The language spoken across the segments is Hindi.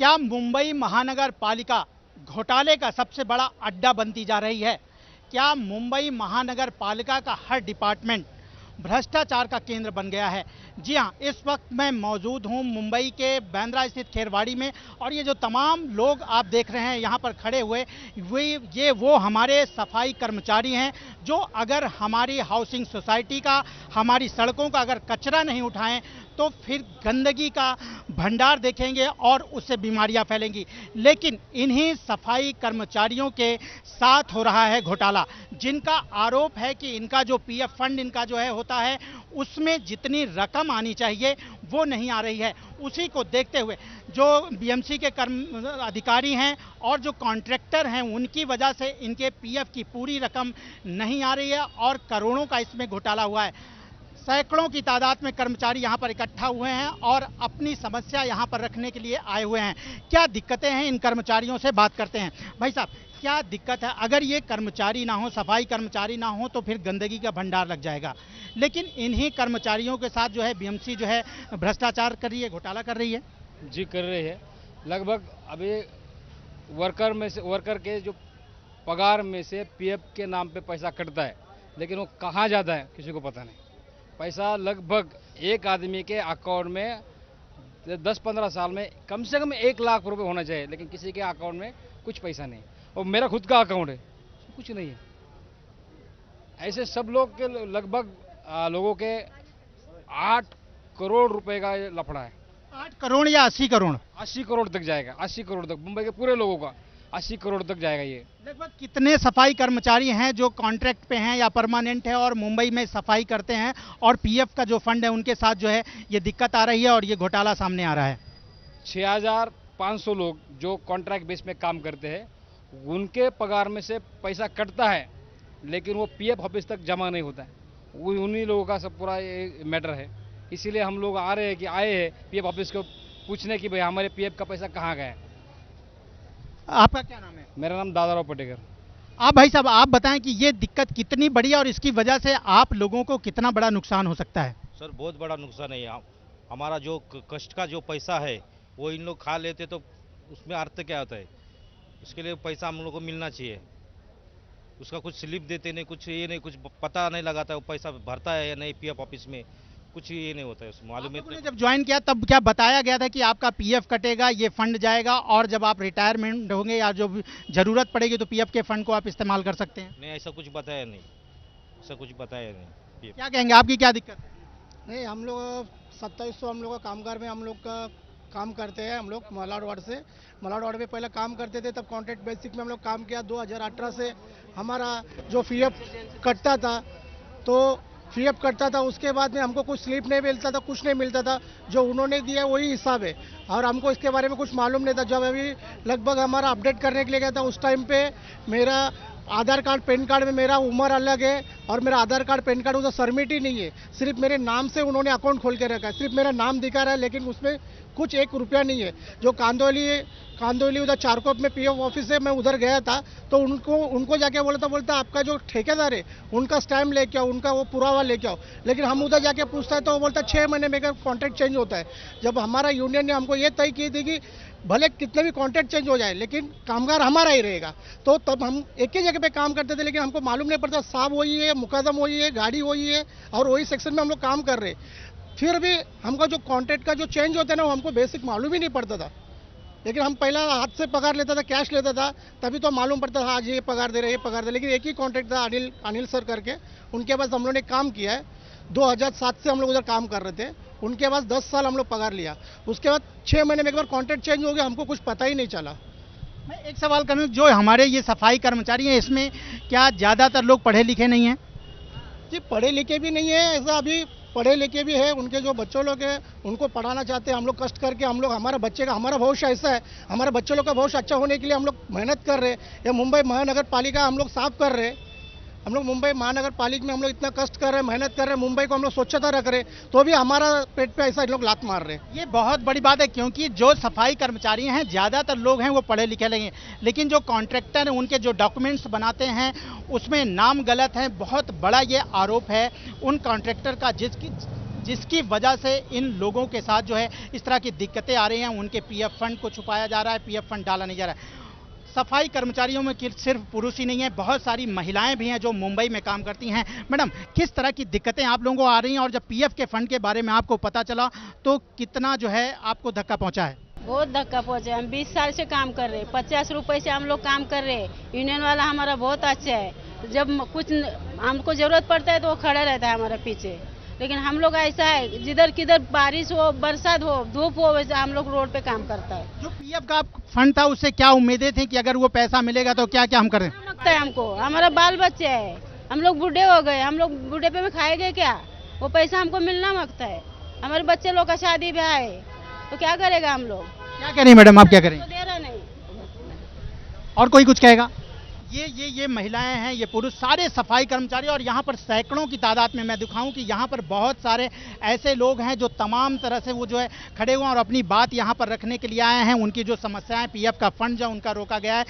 क्या मुंबई महानगर पालिका घोटाले का सबसे बड़ा अड्डा बनती जा रही है? क्या मुंबई महानगर पालिका का हर डिपार्टमेंट भ्रष्टाचार का केंद्र बन गया है? जी हाँ, इस वक्त मैं मौजूद हूँ मुंबई के बांद्रा स्थित खेरवाड़ी में, और ये जो तमाम लोग आप देख रहे हैं यहाँ पर खड़े हुए, वो हमारे सफाई कर्मचारी हैं जो अगर हमारी हाउसिंग सोसाइटी का, हमारी सड़कों का अगर कचरा नहीं उठाएं तो फिर गंदगी का भंडार देखेंगे और उससे बीमारियां फैलेंगी। लेकिन इन्हीं सफाई कर्मचारियों के साथ हो रहा है घोटाला, जिनका आरोप है कि इनका जो पीएफ फंड इनका जो है होता है उसमें जितनी रकम आनी चाहिए वो नहीं आ रही है। उसी को देखते हुए जो बीएमसी के कर्म अधिकारी हैं और जो कॉन्ट्रैक्टर हैं उनकी वजह से इनके पीएफ की पूरी रकम नहीं आ रही है और करोड़ों का इसमें घोटाला हुआ है। सैकड़ों की तादाद में कर्मचारी यहाँ पर इकट्ठा हुए हैं और अपनी समस्या यहाँ पर रखने के लिए आए हुए हैं। क्या दिक्कतें हैं, इन कर्मचारियों से बात करते हैं। भाई साहब, क्या दिक्कत है? अगर ये कर्मचारी ना हो, सफाई कर्मचारी ना हो तो फिर गंदगी का भंडार लग जाएगा, लेकिन इन्हीं कर्मचारियों के साथ जो है बीएमसी जो है भ्रष्टाचार कर रही है, घोटाला कर रही है। जी कर रही है। लगभग अभी वर्कर के जो पगार में से पीएफ के नाम पे पैसा कटता है, लेकिन वो कहाँ जाता है किसी को पता नहीं। पैसा लगभग एक आदमी के अकाउंट में 10-15 साल में कम से कम 1 लाख रुपए होना चाहिए, लेकिन किसी के अकाउंट में कुछ पैसा नहीं। और मेरा खुद का अकाउंट है, कुछ नहीं है। ऐसे सब लोग के लगभग लोगों के 8 करोड़ रुपए का लफड़ा है। 8 करोड़ या 80 करोड़? 80 करोड़ तक जाएगा, 80 करोड़ तक। मुंबई के पूरे लोगों का 80 करोड़ तक जाएगा ये। लगभग कितने सफाई कर्मचारी हैं जो कॉन्ट्रैक्ट पे हैं या परमानेंट है और मुंबई में सफाई करते हैं और पीएफ का जो फंड है उनके साथ जो है ये दिक्कत आ रही है और ये घोटाला सामने आ रहा है? 6500 लोग जो कॉन्ट्रैक्ट बेस में काम करते हैं, उनके पगार में से पैसा कटता है, लेकिन वो पीएफ ऑफिस तक जमा नहीं होता है। वो उन्हीं लोगों का सब पूरा ये मैटर है। इसीलिए हम लोग आए हैं पीएफ ऑफिस को पूछने की भाई हमारे पीएफ का पैसा कहाँ गया है। आपका क्या नाम है? मेरा नाम दादाराव पटेकर। आप भाई साहब, आप बताएं कि ये दिक्कत कितनी बड़ी है और इसकी वजह से आप लोगों को कितना बड़ा नुकसान हो सकता है? सर बहुत बड़ा नुकसान है। हमारा जो कष्ट का जो पैसा है वो इन लोग खा लेते तो उसमें अर्थ क्या होता है? उसके लिए पैसा हम लोग को मिलना चाहिए। उसका कुछ स्लिप देते नहीं, कुछ ये नहीं, कुछ पता नहीं लगाता वो पैसा भरता है या नहीं पीएफ ऑफिस में, कुछ ये नहीं होता है उसमें। मालूम है जब ज्वाइन किया तब क्या बताया गया था कि आपका पीएफ कटेगा, ये फंड जाएगा और जब आप रिटायरमेंट होंगे या जो जरूरत पड़ेगी तो पीएफ के फंड को आप इस्तेमाल कर सकते हैं? नहीं, ऐसा कुछ बताया नहीं, ऐसा कुछ बताया नहीं। क्या कहेंगे, आपकी क्या दिक्कत है? नहीं, हम लोग 2700 हम लोग का कामगार में हम लोग का काम करते हैं। हम लोग मलाड वार्ड से, मलाड वार्ड में पहले काम करते थे, तब कॉन्ट्रैक्ट बेसिक में हम लोग काम किया। 2018 से हमारा जो पीएफ कटता था तो पीएफ कटता था, उसके बाद में हमको कुछ स्लिप नहीं मिलता था, कुछ नहीं मिलता था। जो उन्होंने दिया वही हिसाब है और हमको इसके बारे में कुछ मालूम नहीं था। जब अभी लगभग हमारा अपडेट करने के लिए गया था, उस टाइम पे मेरा आधार कार्ड पैन कार्ड में मेरा उम्र अलग है और मेरा आधार कार्ड पैन कार्ड उधर सबमिट ही नहीं है। सिर्फ मेरे नाम से उन्होंने अकाउंट खोल के रखा है, सिर्फ मेरा नाम दिखा रहा है, लेकिन उसमें कुछ 1 रुपया नहीं है। जो कांदोली उधर चारकोप में पीएफ ऑफिस है, मैं उधर गया था तो उनको जाके बोलता आपका जो ठेकेदार है उनका स्टैम्प लेके आओ, उनका वो पुरावा लेके आओ। लेकिन हम उधर जाके पूछता है तो वो बोलता 6 महीने में कॉन्ट्रैक्ट चेंज होता है। जब हमारा यूनियन ने हमको ये तय की थी कि भले कितने भी कॉन्ट्रैक्ट चेंज हो जाए लेकिन कामगार हमारा ही रहेगा, तो तब हम एक ही जगह पे काम करते थे। लेकिन हमको मालूम नहीं पड़ता, साहब वही है, मुकदम वही है, गाड़ी वही है और वही सेक्शन में हम लोग काम कर रहे। फिर भी हमको जो कॉन्ट्रैक्ट का जो चेंज होता है ना, वो हमको बेसिक मालूम ही नहीं पड़ता था। लेकिन हम पहला हाथ से पगार लेता था, कैश लेता था, तभी तो मालूम पड़ता था आज ये पगार दे रहे, ये पगार दे। लेकिन एक ही कॉन्ट्रैक्ट था अनिल सर करके, उनके पास हम लोगों ने काम किया है। 2007 से हम लोग उधर काम कर रहे थे, उनके पास 10 साल हम लोग पगार लिया। उसके बाद 6 महीने में एक बार कॉन्ट्रैक्ट चेंज हो गया, हमको कुछ पता ही नहीं चला। मैं एक सवाल करूं, जो हमारे ये सफाई कर्मचारी हैं इसमें क्या ज़्यादातर लोग पढ़े लिखे नहीं हैं? जी पढ़े लिखे भी नहीं है, ऐसा अभी पढ़े लिखे भी है। उनके जो बच्चों लोग हैं उनको पढ़ाना चाहते हैं हम लोग, कष्ट करके हम लोग, हमारा बच्चे का, हमारा भविष्य ऐसा है, हमारे बच्चों लोग का भविष्य अच्छा होने के लिए हम लोग मेहनत कर रहे हैं। या मुंबई महानगर पालिका हम लोग साफ कर रहे हैं, हम लोग मुंबई महानगर पालिका में हम लोग इतना कष्ट कर रहे हैं, मेहनत कर रहे हैं, मुंबई को हम लोग स्वच्छता रख रहे हैं, तो भी हमारा पेट पे ऐसा लोग लात मार रहे हैं। ये बहुत बड़ी बात है, क्योंकि जो सफाई कर्मचारी हैं ज़्यादातर लोग हैं वो पढ़े लिखे नहीं हैं, लेकिन जो कॉन्ट्रैक्टर हैं उनके जो डॉक्यूमेंट्स बनाते हैं उसमें नाम गलत है। बहुत बड़ा ये आरोप है उन कॉन्ट्रैक्टर का जिसकी वजह से इन लोगों के साथ जो है इस तरह की दिक्कतें आ रही हैं। उनके पीएफ फंड को छुपाया जा रहा है, पीएफ फंड डाला नहीं जा रहा है। सफाई कर्मचारियों में सिर्फ पुरुष ही नहीं है, बहुत सारी महिलाएं भी हैं जो मुंबई में काम करती हैं। मैडम, किस तरह की दिक्कतें आप लोगों को आ रही हैं, और जब पीएफ के फंड के बारे में आपको पता चला तो कितना जो है आपको धक्का पहुंचा है? बहुत धक्का पहुंचा। हम 20 साल से काम कर रहे हैं, 50 रुपए से हम लोग काम कर रहे हैं। यूनियन वाला हमारा बहुत अच्छा है, जब कुछ हमको जरूरत पड़ता है तो वो खड़ा रहता है हमारे पीछे। लेकिन हम लोग ऐसा है, जिधर किधर बारिश हो, बरसात हो, धूप हो, वैसे हम लोग रोड पे काम करता है। जो पीएफ का फंड था उससे क्या उम्मीदें थी कि अगर वो पैसा मिलेगा तो क्या क्या हम करें? लगता है हमको, हमारा बाल बच्चे है, हम लोग बूढ़े हो गए, हम लोग बूढ़े में खाएंगे क्या? वो पैसा हमको मिलना मांगता है। हमारे बच्चे लोग का शादी ब्याह है तो क्या करेगा हम लोग? क्या करें मैडम, आप क्या करें? तो दे रहा नहीं। और कोई कुछ कहेगा? ये महिलाएं हैं, ये पुरुष, सारे सफाई कर्मचारी, और यहाँ पर सैकड़ों की तादाद में मैं दिखाऊं कि यहाँ पर बहुत सारे ऐसे लोग हैं जो तमाम तरह से वो जो है खड़े हुए हैं और अपनी बात यहाँ पर रखने के लिए आए हैं। उनकी जो समस्याएं, पीएफ का फंड जो उनका रोका गया है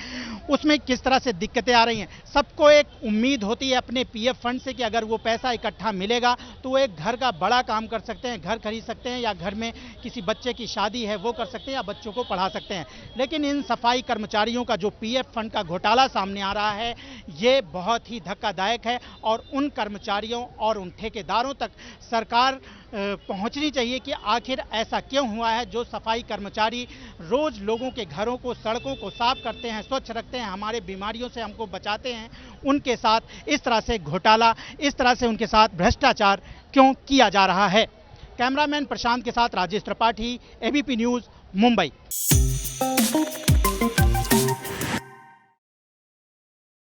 उसमें किस तरह से दिक्कतें आ रही हैं। सबको एक उम्मीद होती है अपने पीएफ फंड से कि अगर वो पैसा इकट्ठा मिलेगा तो वो एक घर का बड़ा काम कर सकते हैं, घर खरीद सकते हैं, या घर में किसी बच्चे की शादी है वो कर सकते हैं, या बच्चों को पढ़ा सकते हैं। लेकिन इन सफाई कर्मचारियों का जो पीएफ फंड का घोटाला सामने आ रहा है ये बहुत ही धक्कादायक है, और उन कर्मचारियों और उन ठेकेदारों तक सरकार पहुंचनी चाहिए कि आखिर ऐसा क्यों हुआ है। जो सफाई कर्मचारी रोज लोगों के घरों को, सड़कों को साफ करते हैं, स्वच्छ रखते हैं, हमारे बीमारियों से हमको बचाते हैं, उनके साथ इस तरह से घोटाला, इस तरह से उनके साथ भ्रष्टाचार क्यों किया जा रहा है। कैमरामैन प्रशांत के साथ राजेश त्रिपाठी, एबीपी न्यूज़, मुंबई।